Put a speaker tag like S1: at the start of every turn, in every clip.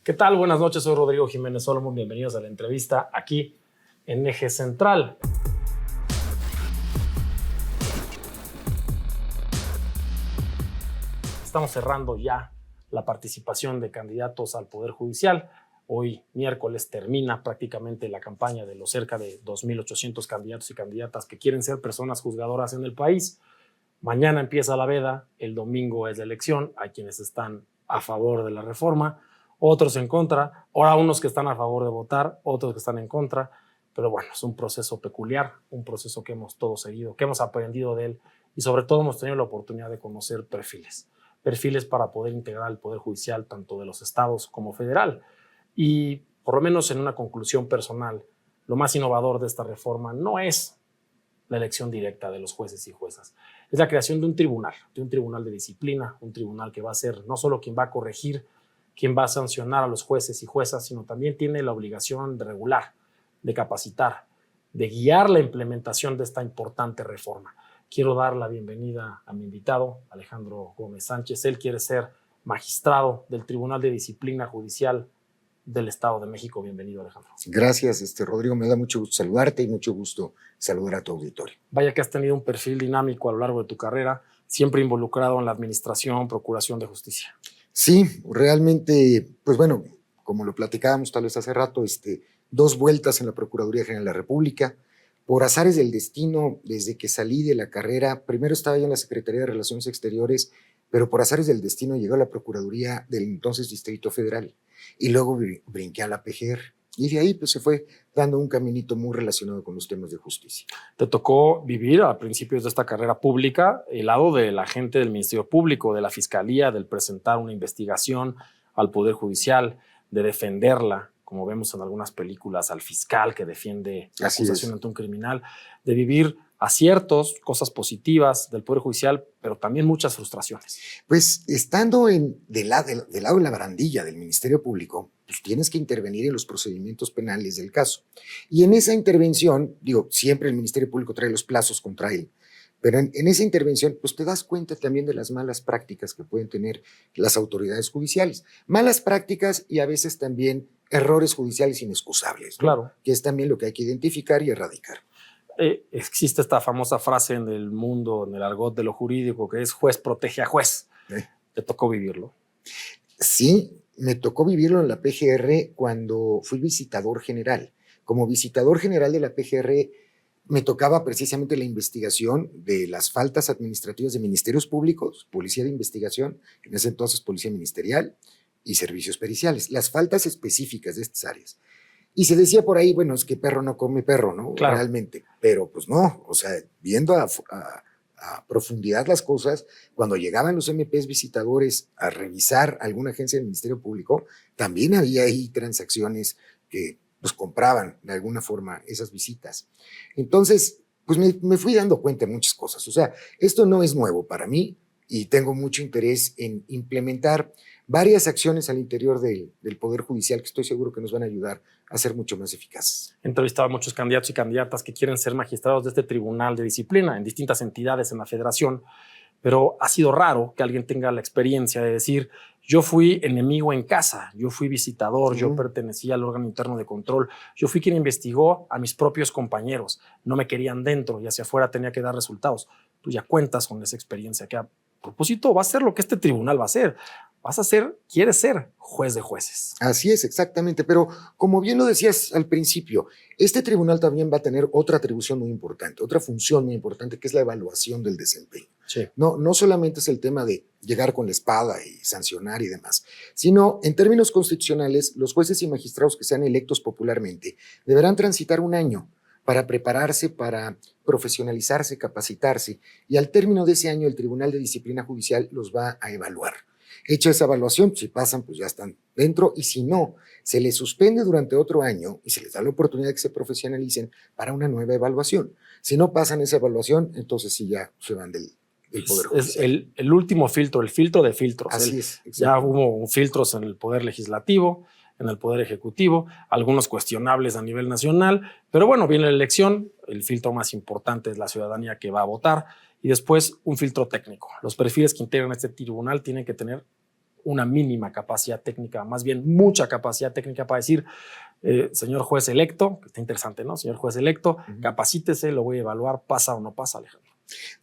S1: ¿Qué tal? Buenas noches, soy Rodrigo Jiménez Solomon. Bienvenidos a la entrevista aquí en Eje Central. Estamos cerrando ya la participación de candidatos al Poder Judicial. Hoy, miércoles, termina prácticamente la campaña de los cerca de 2,800 candidatos y candidatas que quieren ser personas juzgadoras en el país. Mañana empieza la veda, el domingo es la elección. Hay quienes están a favor de la reforma, otros en contra, ahora unos que están a favor de votar, otros que están en contra, pero bueno, es un proceso peculiar, un proceso que hemos todos seguido, que hemos aprendido de él y sobre todo hemos tenido la oportunidad de conocer perfiles para poder integrar el Poder Judicial tanto de los estados como federal. Y por lo menos en una conclusión personal, lo más innovador de esta reforma no es la elección directa de los jueces y juezas, es la creación de un tribunal de disciplina, un tribunal que va a ser no solo quien va a corregir, quien va a sancionar a los jueces y juezas, sino también tiene la obligación de regular, de capacitar, de guiar la implementación de esta importante reforma. Quiero dar la bienvenida a mi invitado, Alejandro Gómez Sánchez. Él quiere ser magistrado del Tribunal de Disciplina Judicial del Estado de México. Bienvenido, Alejandro.
S2: Gracias, Rodrigo. Me da mucho gusto saludarte y mucho gusto saludar a tu auditorio.
S1: Vaya que has tenido un perfil dinámico a lo largo de tu carrera, siempre involucrado en la administración, procuración de justicia.
S2: Sí, realmente, pues bueno, como lo platicábamos tal vez hace rato, 2 vueltas en la Procuraduría General de la República. Por azares del destino, desde que salí de la carrera, primero estaba yo en la Secretaría de Relaciones Exteriores, pero por azares del destino llegó a la Procuraduría del entonces Distrito Federal y luego brinqué a la PGR. Y de ahí pues se fue dando un caminito muy relacionado con los temas de justicia.
S1: Te tocó vivir a principios de esta carrera pública el lado del agente del Ministerio Público, de la Fiscalía, del presentar una investigación al Poder Judicial, de defenderla, como vemos en algunas películas, al fiscal que defiende la acusación ante un criminal, de vivir aciertos, cosas positivas del Poder Judicial, pero también muchas frustraciones.
S2: Pues estando del lado de la barandilla del Ministerio Público, pues tienes que intervenir en los procedimientos penales del caso. Y en esa intervención, siempre el Ministerio Público trae los plazos contra él, pero en esa intervención, pues te das cuenta también de las malas prácticas que pueden tener las autoridades judiciales. Malas prácticas y a veces también errores judiciales inexcusables, ¿no?
S1: Claro.
S2: Que es también lo que hay que identificar y erradicar.
S1: Existe esta famosa frase en el mundo, en el argot de lo jurídico, que es juez protege a juez. ¿Te tocó vivirlo?
S2: Sí, me tocó vivirlo en la PGR cuando fui visitador general. Como visitador general de la PGR, me tocaba precisamente la investigación de las faltas administrativas de ministerios públicos, policía de investigación, en ese entonces policía ministerial y servicios periciales, las faltas específicas de estas áreas. Y se decía por ahí, bueno, es que perro no come perro, ¿no?
S1: Claro.
S2: Realmente. Pero pues no, o sea, viendo a profundidad las cosas, cuando llegaban los MPs visitadores a revisar alguna agencia del Ministerio Público, también había ahí transacciones que pues compraban de alguna forma esas visitas. Entonces, pues me fui dando cuenta de muchas cosas. O sea, esto no es nuevo para mí y tengo mucho interés en implementar varias acciones al interior del Poder Judicial que estoy seguro que nos van a ayudar a ser mucho más eficaces.
S1: He entrevistado a muchos candidatos y candidatas que quieren ser magistrados de este tribunal de disciplina en distintas entidades en la federación, pero ha sido raro que alguien tenga la experiencia de decir, yo fui enemigo en casa, yo fui visitador, yo pertenecía al órgano interno de control, yo fui quien investigó a mis propios compañeros, no me querían dentro y hacia afuera tenía que dar resultados. Tú ya cuentas con esa experiencia que a propósito va a ser lo que este tribunal va a hacer. Quieres ser juez de jueces.
S2: Así es, exactamente. Pero como bien lo decías al principio, este tribunal también va a tener otra atribución muy importante, otra función muy importante, que es la evaluación del desempeño.
S1: Sí.
S2: No solamente es el tema de llegar con la espada y sancionar y demás, sino en términos constitucionales, los jueces y magistrados que sean electos popularmente deberán transitar un año para prepararse, para profesionalizarse, capacitarse, y al término de ese año el Tribunal de Disciplina Judicial los va a evaluar. Hecha esa evaluación, si pasan, pues ya están dentro, y si no, se les suspende durante otro año y se les da la oportunidad de que se profesionalicen para una nueva evaluación. Si no pasan esa evaluación, entonces sí ya se van del Poder Judicial.
S1: Es el último filtro, el filtro de filtros.
S2: Así es.
S1: Ya hubo filtros en el Poder Legislativo, en el Poder Ejecutivo, algunos cuestionables a nivel nacional, pero bueno, viene la elección, el filtro más importante es la ciudadanía que va a votar, y después un filtro técnico. Los perfiles que integran este tribunal tienen que tener una mínima capacidad técnica, más bien mucha capacidad técnica para decir, señor juez electo, que está interesante, ¿no? Señor juez electo, capacítese, lo voy a evaluar, pasa o no pasa, Alejandro.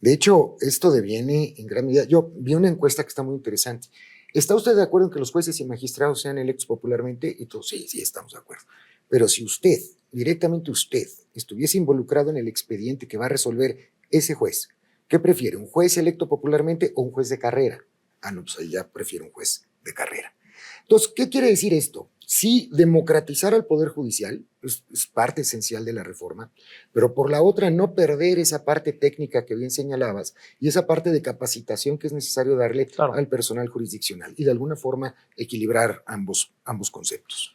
S2: De hecho, esto deviene en gran medida. Yo vi una encuesta que está muy interesante. ¿Está usted de acuerdo en que los jueces y magistrados sean electos popularmente? Y todos, sí, estamos de acuerdo. Pero si usted, directamente usted, estuviese involucrado en el expediente que va a resolver ese juez, ¿qué prefiere? ¿Un juez electo popularmente o un juez de carrera? Ah, no, pues ahí ya prefiero un juez de carrera. Entonces, ¿qué quiere decir esto? Sí, democratizar al Poder Judicial es parte esencial de la reforma, pero por la otra no perder esa parte técnica que bien señalabas y esa parte de capacitación que es necesario darle al personal jurisdiccional y de alguna forma equilibrar ambos conceptos.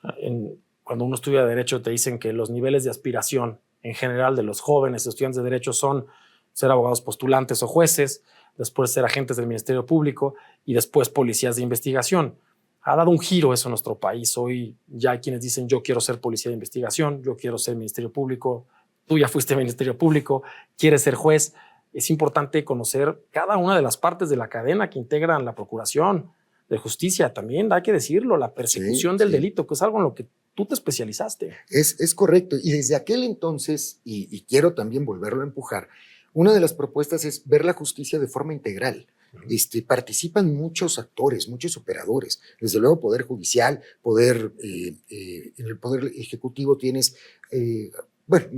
S1: Cuando uno estudia Derecho te dicen que los niveles de aspiración en general de los jóvenes estudiantes de Derecho son ser abogados postulantes o jueces, después ser agentes del Ministerio Público y después policías de investigación. Ha dado un giro eso en nuestro país. Hoy ya hay quienes dicen yo quiero ser policía de investigación, yo quiero ser Ministerio Público, tú ya fuiste Ministerio Público, quieres ser juez. Es importante conocer cada una de las partes de la cadena que integran la Procuración de Justicia. También hay que decirlo, la persecución del delito, que es algo en lo que tú te especializaste.
S2: Es correcto. Y desde aquel entonces, y quiero también volverlo a empujar, una de las propuestas es ver la justicia de forma integral. Participan muchos actores, muchos operadores, desde luego Poder Judicial, en el Poder Ejecutivo tienes, en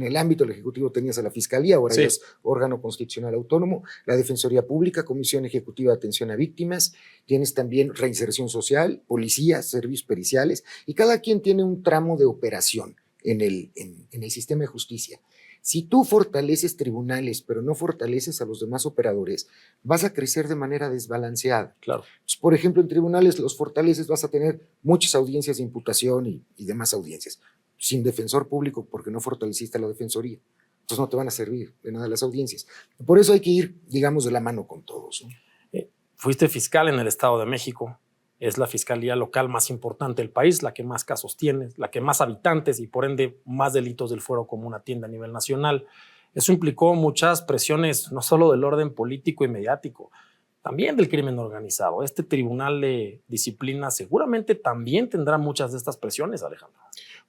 S2: el ámbito del Ejecutivo tenías a la Fiscalía, ahora ya es órgano constitucional autónomo, la Defensoría Pública, Comisión Ejecutiva de Atención a Víctimas, tienes también reinserción social, policía, servicios periciales, y cada quien tiene un tramo de operación en el sistema de justicia. Si tú fortaleces tribunales, pero no fortaleces a los demás operadores, vas a crecer de manera desbalanceada.
S1: Claro.
S2: Pues, por ejemplo, en tribunales los fortaleces, vas a tener muchas audiencias de imputación y demás audiencias. Sin defensor público, porque no fortaleciste a la defensoría. Entonces no te van a servir de nada las audiencias. Por eso hay que ir, digamos, de la mano con todos, ¿no?
S1: Fuiste fiscal en el Estado de México. Es la fiscalía local más importante del país, la que más casos tiene, la que más habitantes y por ende más delitos del fuero común atiende a nivel nacional. Eso implicó muchas presiones, no solo del orden político y mediático, también del crimen organizado. Este tribunal de disciplina seguramente también tendrá muchas de estas presiones, Alejandro.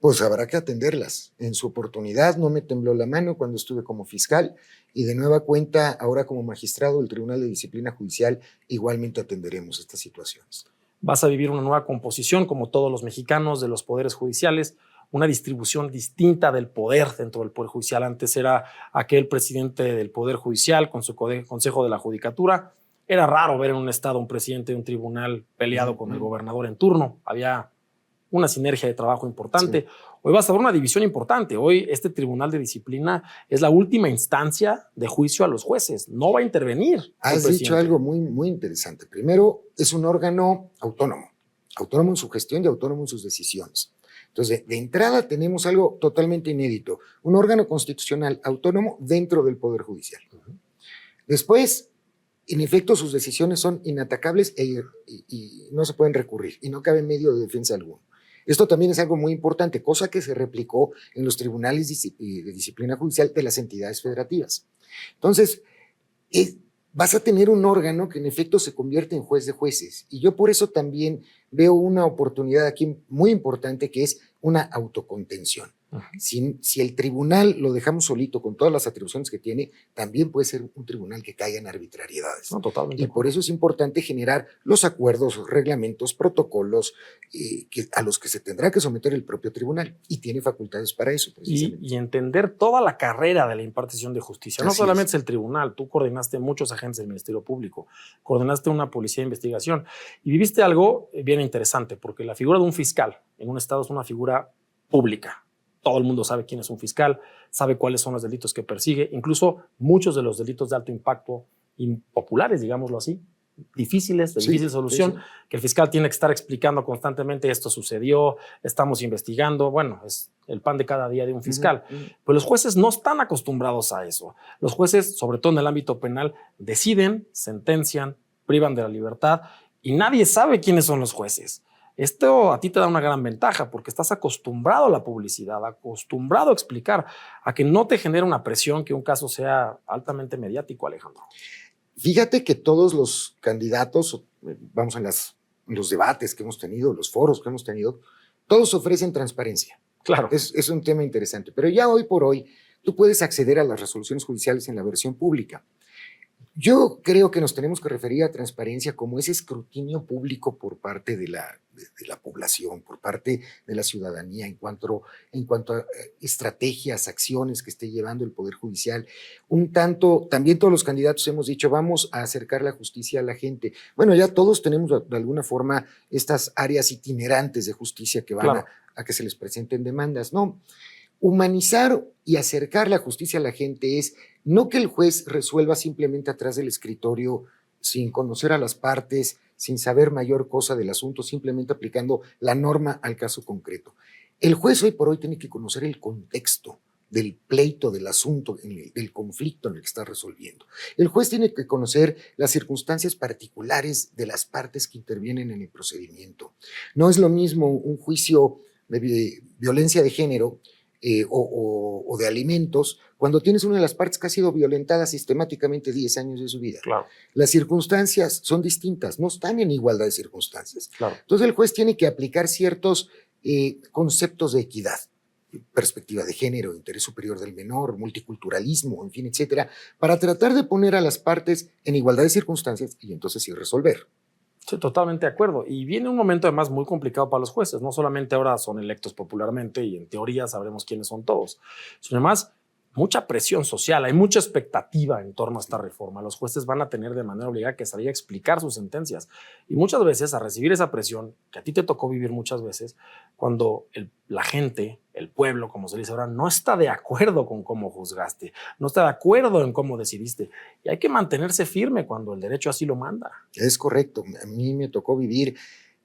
S2: Pues habrá que atenderlas. En su oportunidad no me tembló la mano cuando estuve como fiscal y de nueva cuenta ahora como magistrado del Tribunal de Disciplina Judicial igualmente atenderemos estas situaciones.
S1: Vas a vivir una nueva composición, como todos los mexicanos, de los poderes judiciales, una distribución distinta del poder dentro del Poder Judicial. Antes era aquel presidente del Poder Judicial con su Consejo de la Judicatura. Era raro ver en un estado un presidente de un tribunal peleado con el gobernador en turno. Había una sinergia de trabajo importante. Sí. Hoy vas a ver una división importante. Hoy este tribunal de disciplina es la última instancia de juicio a los jueces. No va a intervenir.
S2: Has dicho algo muy, muy interesante. Primero, es un órgano autónomo en su gestión y autónomo en sus decisiones. Entonces, de entrada tenemos algo totalmente inédito, un órgano constitucional autónomo dentro del Poder Judicial. Después, en efecto, sus decisiones son inatacables y no se pueden recurrir y no cabe medio de defensa alguno. Esto también es algo muy importante, cosa que se replicó en los tribunales de disciplina judicial de las entidades federativas. Entonces, vas a tener un órgano que en efecto se convierte en juez de jueces. Y yo por eso también veo una oportunidad aquí muy importante que es una autocontención. Si el tribunal lo dejamos solito con todas las atribuciones que tiene, también puede ser un tribunal que caiga en arbitrariedades.
S1: No, totalmente.
S2: Y por eso es importante generar los acuerdos, reglamentos, protocolos a los que se tendrá que someter el propio tribunal. Y tiene facultades para eso.
S1: Y entender toda la carrera de la impartición de justicia. No solamente es el tribunal, tú coordinaste muchos agentes del Ministerio Público, coordinaste una policía de investigación y viviste algo bien interesante, porque la figura de un fiscal en un estado es una figura pública. Todo el mundo sabe quién es un fiscal, sabe cuáles son los delitos que persigue, incluso muchos de los delitos de alto impacto impopulares, digámoslo así, difíciles, de difícil solución, que el fiscal tiene que estar explicando constantemente esto sucedió, estamos investigando, bueno, es el pan de cada día de un fiscal. Pero los jueces no están acostumbrados a eso. Los jueces, sobre todo en el ámbito penal, deciden, sentencian, privan de la libertad y nadie sabe quiénes son los jueces. Esto a ti te da una gran ventaja porque estás acostumbrado a la publicidad, acostumbrado a explicar, a que no te genera una presión que un caso sea altamente mediático, Alejandro.
S2: Fíjate que todos los candidatos, vamos, en las los debates que hemos tenido, los foros que hemos tenido, todos ofrecen transparencia.
S1: Claro.
S2: Es un tema interesante, pero ya hoy por hoy tú puedes acceder a las resoluciones judiciales en la versión pública. Yo creo que nos tenemos que referir a transparencia como ese escrutinio público por parte de la población, por parte de la ciudadanía en cuanto a estrategias, acciones que esté llevando el Poder Judicial. Un tanto, también todos los candidatos hemos dicho, vamos a acercar la justicia a la gente. Bueno, ya todos tenemos de alguna forma estas áreas itinerantes de justicia que van a que se les presenten demandas, ¿no? Humanizar y acercar la justicia a la gente es no que el juez resuelva simplemente atrás del escritorio sin conocer a las partes, sin saber mayor cosa del asunto, simplemente aplicando la norma al caso concreto. El juez hoy por hoy tiene que conocer el contexto del pleito, del asunto, del conflicto en el que está resolviendo. El juez tiene que conocer las circunstancias particulares de las partes que intervienen en el procedimiento. No es lo mismo un juicio de violencia de género o de alimentos, cuando tienes una de las partes que ha sido violentada sistemáticamente 10 años de su vida.
S1: Claro.
S2: Las circunstancias son distintas, no están en igualdad de circunstancias.
S1: Claro.
S2: Entonces el juez tiene que aplicar ciertos conceptos de equidad, perspectiva de género, interés superior del menor, multiculturalismo, en fin, etcétera, para tratar de poner a las partes en igualdad de circunstancias y entonces sí resolver.
S1: Sí, totalmente de acuerdo. Y viene un momento además muy complicado para los jueces. No solamente ahora son electos popularmente y en teoría sabremos quiénes son todos, sino además mucha presión social, hay mucha expectativa en torno a esta reforma. Los jueces van a tener de manera obligada que salir a explicar sus sentencias y muchas veces a recibir esa presión que a ti te tocó vivir muchas veces cuando la gente, el pueblo, como se dice ahora, no está de acuerdo con cómo juzgaste, no está de acuerdo en cómo decidiste y hay que mantenerse firme cuando el derecho así lo manda.
S2: Es correcto, a mí me tocó vivir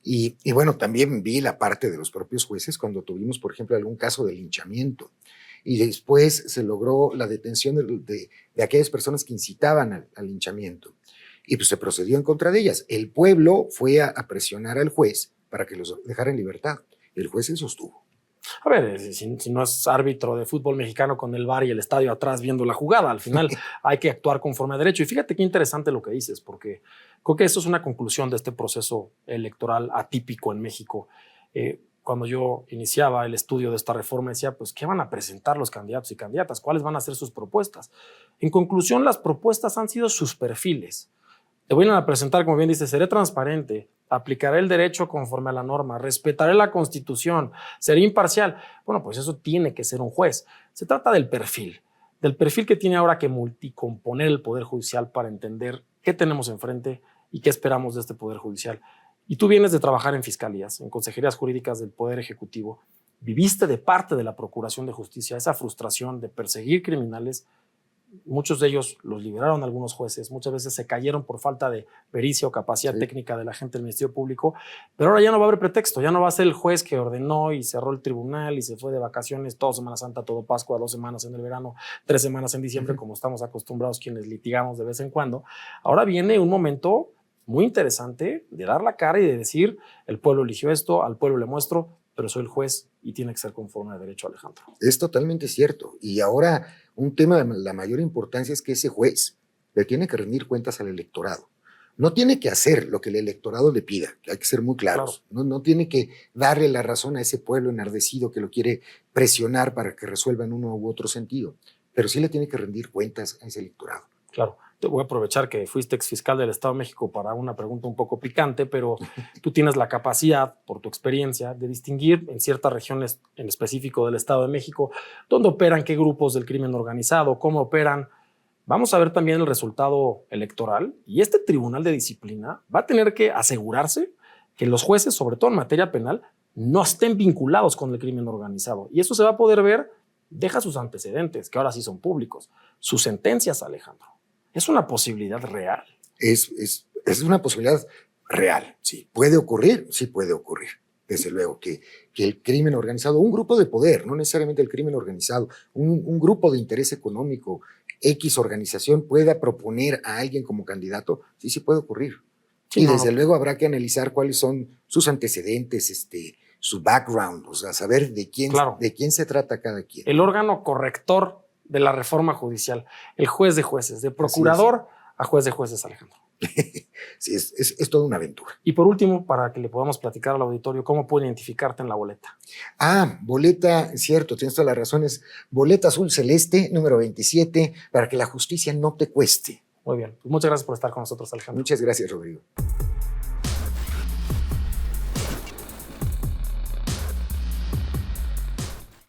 S2: y bueno, también vi la parte de los propios jueces cuando tuvimos, por ejemplo, algún caso de linchamiento. Y después se logró la detención de aquellas personas que incitaban al linchamiento. Y pues se procedió en contra de ellas. El pueblo fue a presionar al juez para que los dejara en libertad. El juez se sostuvo.
S1: A ver, si no es árbitro de fútbol mexicano con el VAR y el estadio atrás viendo la jugada, al final hay que actuar conforme a derecho. Y fíjate qué interesante lo que dices, porque creo que eso es una conclusión de este proceso electoral atípico en México. Cuando yo iniciaba el estudio de esta reforma decía, pues, ¿qué van a presentar los candidatos y candidatas? ¿Cuáles van a ser sus propuestas? En conclusión, las propuestas han sido sus perfiles. Te voy a presentar, como bien dice, seré transparente, aplicaré el derecho conforme a la norma, respetaré la Constitución, seré imparcial. Bueno, pues eso tiene que ser un juez. Se trata del perfil que tiene ahora que multicomponer el Poder Judicial para entender qué tenemos enfrente y qué esperamos de este Poder Judicial. Y tú vienes de trabajar en fiscalías, en consejerías jurídicas del Poder Ejecutivo, viviste de parte de la Procuración de Justicia esa frustración de perseguir criminales. Muchos de ellos los liberaron algunos jueces, muchas veces se cayeron por falta de pericia o capacidad técnica de la gente del Ministerio Público, pero ahora ya no va a haber pretexto, ya no va a ser el juez que ordenó y cerró el tribunal y se fue de vacaciones todo Semana Santa, todo Pascua, 2 semanas en el verano, 3 semanas en diciembre, como estamos acostumbrados quienes litigamos de vez en cuando. Ahora viene un momento muy interesante de dar la cara y de decir, el pueblo eligió esto, al pueblo le muestro, pero soy el juez y tiene que ser conforme a derecho, Alejandro.
S2: Es totalmente cierto. Y ahora un tema de la mayor importancia es que ese juez le tiene que rendir cuentas al electorado. No tiene que hacer lo que el electorado le pida, que hay que ser muy claros. Claro. No tiene que darle la razón a ese pueblo enardecido que lo quiere presionar para que resuelva en uno u otro sentido, pero sí le tiene que rendir cuentas a ese electorado.
S1: Claro. Te voy a aprovechar que fuiste exfiscal del Estado de México para una pregunta un poco picante, pero tú tienes la capacidad, por tu experiencia, de distinguir en ciertas regiones en específico del Estado de México dónde operan, qué grupos del crimen organizado, cómo operan. Vamos a ver también el resultado electoral y este tribunal de disciplina va a tener que asegurarse que los jueces, sobre todo en materia penal, no estén vinculados con el crimen organizado. Y eso se va a poder ver, deja sus antecedentes, que ahora sí son públicos, sus sentencias, Alejandro. ¿Es una posibilidad real?
S2: Es una posibilidad real, sí. ¿Puede ocurrir? Sí puede ocurrir. Desde luego, que el crimen organizado, un grupo de poder, no necesariamente el crimen organizado, un grupo de interés económico, X organización pueda proponer a alguien como candidato, sí puede ocurrir. Sí, y desde luego habrá que analizar cuáles son sus antecedentes, su background, o sea, saber de quién se trata cada quien.
S1: El órgano corrector de la reforma judicial, el juez de jueces, de procurador a juez de jueces, Alejandro.
S2: sí, es toda una aventura.
S1: Y por último, para que le podamos platicar al auditorio, ¿cómo pueden identificarte en la boleta?
S2: Boleta, cierto, tienes toda la razón, es boleta azul celeste, número 27, para que la justicia no te cueste.
S1: Muy bien, pues muchas gracias por estar con nosotros, Alejandro.
S2: Muchas gracias, Rodrigo.